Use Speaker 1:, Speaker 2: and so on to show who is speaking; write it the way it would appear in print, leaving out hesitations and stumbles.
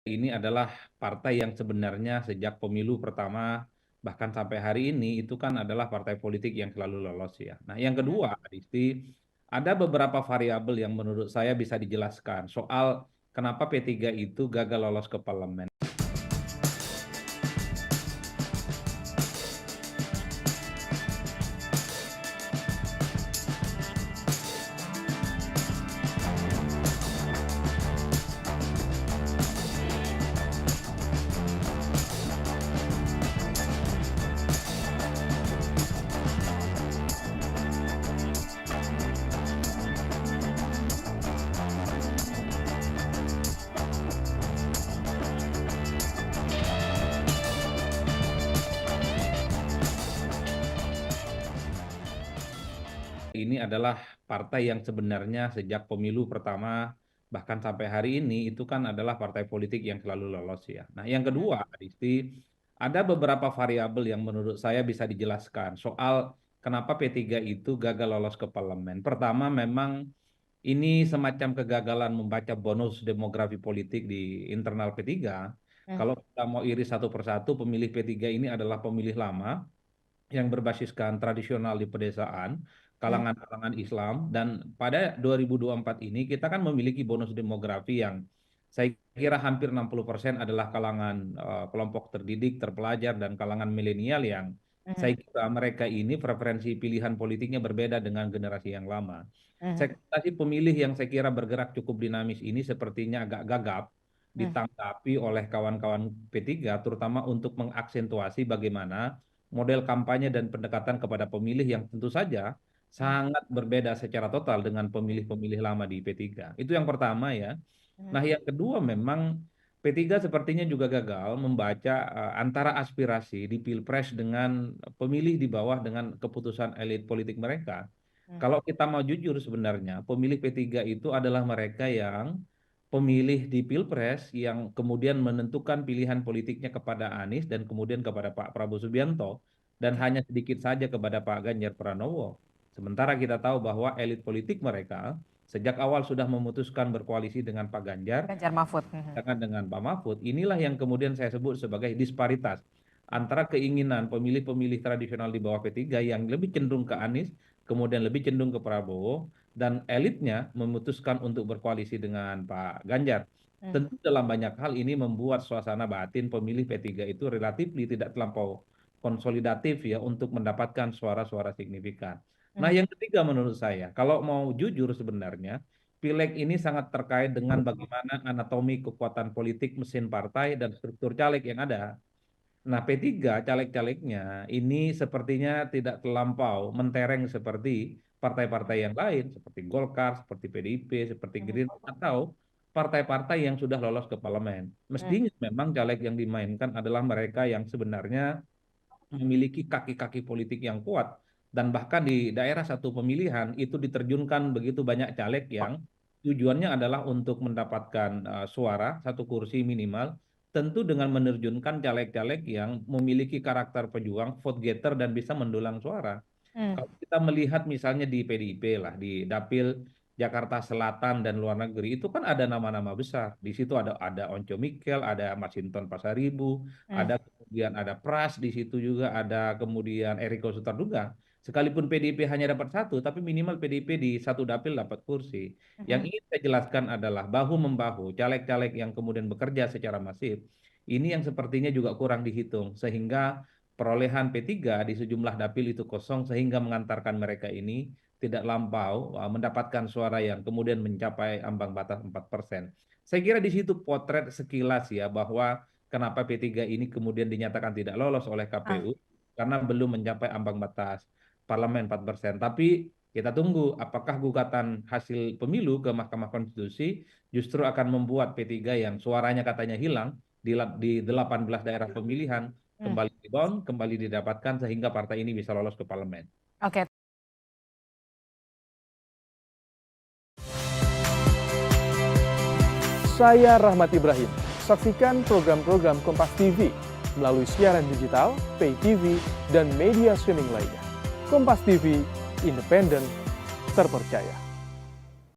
Speaker 1: Ini adalah partai yang sebenarnya sejak pemilu pertama bahkan sampai hari ini itu kan adalah partai politik yang selalu lolos ya. Nah, yang
Speaker 2: Mhm.
Speaker 1: kedua, Adisti, ada beberapa variabel yang menurut saya bisa dijelaskan soal kenapa P3 itu gagal lolos ke parlemen. Ini adalah partai yang sebenarnya sejak pemilu pertama bahkan sampai hari ini itu kan adalah partai politik yang selalu lolos ya. Nah, yang
Speaker 2: Mhm.
Speaker 1: kedua, Adisti, ada beberapa variabel yang menurut saya bisa dijelaskan soal kenapa P3 itu gagal lolos ke parlemen. Pertama, memang ini semacam kegagalan membaca bonus demografi politik di internal P3.
Speaker 2: Mhm.
Speaker 1: Kalau kita mau iris satu persatu, pemilih P3 ini adalah pemilih lama yang berbasiskan tradisional di pedesaan,
Speaker 2: Mhm.
Speaker 1: kalangan-kalangan Islam, dan pada 2024 ini kita kan memiliki bonus demografi yang saya kira hampir 60% adalah kalangan kelompok terdidik, terpelajar, dan kalangan milenial yang
Speaker 2: Mhm.
Speaker 1: saya kira mereka ini preferensi pilihan politiknya berbeda dengan generasi yang lama.
Speaker 2: Mhm.
Speaker 1: Segmentasi pemilih yang saya kira bergerak cukup dinamis ini sepertinya agak gagap
Speaker 2: Mhm.
Speaker 1: ditanggapi oleh kawan-kawan P3, terutama untuk mengaksentuasi bagaimana model kampanye dan pendekatan kepada pemilih yang tentu saja
Speaker 2: Mhm.
Speaker 1: sangat berbeda secara total dengan pemilih-pemilih lama di P3. Itu yang pertama ya.
Speaker 2: Mhm.
Speaker 1: Nah, yang kedua memang P3 sepertinya juga gagal membaca antara aspirasi di Pilpres dengan pemilih di bawah dengan keputusan elit politik mereka.
Speaker 2: Mhm.
Speaker 1: Kalau kita mau jujur sebenarnya, pemilih P3 itu adalah mereka yang pemilih di Pilpres yang kemudian menentukan pilihan politiknya kepada Anies dan kemudian kepada Pak Prabowo Subianto dan
Speaker 2: Oke.
Speaker 1: hanya sedikit saja kepada Pak Ganjar Pranowo. Sementara kita tahu bahwa elit politik mereka sejak awal sudah memutuskan berkoalisi dengan Pak Ganjar,
Speaker 2: Ganjar Mahfud. Mhm.
Speaker 1: dengan Pak Mahfud. Inilah yang kemudian saya sebut sebagai disparitas antara keinginan pemilih-pemilih tradisional di bawah P3 yang lebih cenderung ke Anies, kemudian lebih cenderung ke Prabowo, dan elitnya memutuskan untuk berkoalisi dengan Pak Ganjar.
Speaker 2: Mhm.
Speaker 1: Tentu dalam banyak hal ini membuat suasana batin pemilih P3 itu relatif tidak terlampau konsolidatif ya untuk mendapatkan suara-suara signifikan. Nah,
Speaker 2: Mhm.
Speaker 1: yang ketiga menurut saya, kalau mau jujur sebenarnya, Pileg ini sangat terkait dengan bagaimana anatomi kekuatan politik mesin partai dan struktur caleg yang ada. Nah, P3 caleg-calegnya ini sepertinya tidak terlampau mentereng seperti partai-partai yang lain, seperti Golkar, seperti PDIP, seperti
Speaker 2: Mhm.
Speaker 1: Gerindra, atau partai-partai yang sudah lolos ke parlemen.
Speaker 2: Mhm.
Speaker 1: Mestinya memang caleg yang dimainkan adalah mereka yang sebenarnya memiliki kaki-kaki politik yang kuat dan bahkan di daerah satu pemilihan itu diterjunkan begitu banyak caleg yang tujuannya adalah untuk mendapatkan suara satu kursi minimal, tentu dengan menerjunkan caleg-caleg yang memiliki karakter pejuang, vote getter, dan bisa mendulang suara.
Speaker 2: Mhm.
Speaker 1: Kalau kita melihat misalnya di PDIP lah, di Dapil Jakarta Selatan dan luar negeri, itu kan ada nama-nama besar. Di situ ada Onco Mikel, ada Masinton Pasaribu,
Speaker 2: Mhm.
Speaker 1: ada kemudian ada Pras, di situ juga ada kemudian Eriko Sutarduga. Sekalipun PDIP hanya dapat satu, tapi minimal PDIP di satu dapil dapat kursi.
Speaker 2: Mhm.
Speaker 1: Yang ingin saya jelaskan adalah bahu-membahu, caleg-caleg yang kemudian bekerja secara masif, ini yang sepertinya juga kurang dihitung, sehingga perolehan P3 di sejumlah dapil itu kosong sehingga mengantarkan mereka ini tidak lampau mendapatkan suara yang kemudian mencapai ambang batas 4%. Saya kira di situ potret sekilas ya bahwa kenapa P3 ini kemudian dinyatakan tidak lolos oleh
Speaker 2: Ah.
Speaker 1: KPU karena belum mencapai ambang batas parlemen 4%. Tapi kita tunggu apakah gugatan hasil pemilu ke Mahkamah Konstitusi justru akan membuat P3 yang suaranya katanya hilang di 18 daerah pemilihan
Speaker 2: Mhm.
Speaker 1: kembali rebound, kembali didapatkan sehingga partai ini bisa lolos ke parlemen.
Speaker 2: Oke.
Speaker 3: Saya Rahmat Ibrahim. Saksikan program-program Kompas TV melalui siaran digital, pay TV, dan media streaming lainnya. Kompas TV, independen, terpercaya.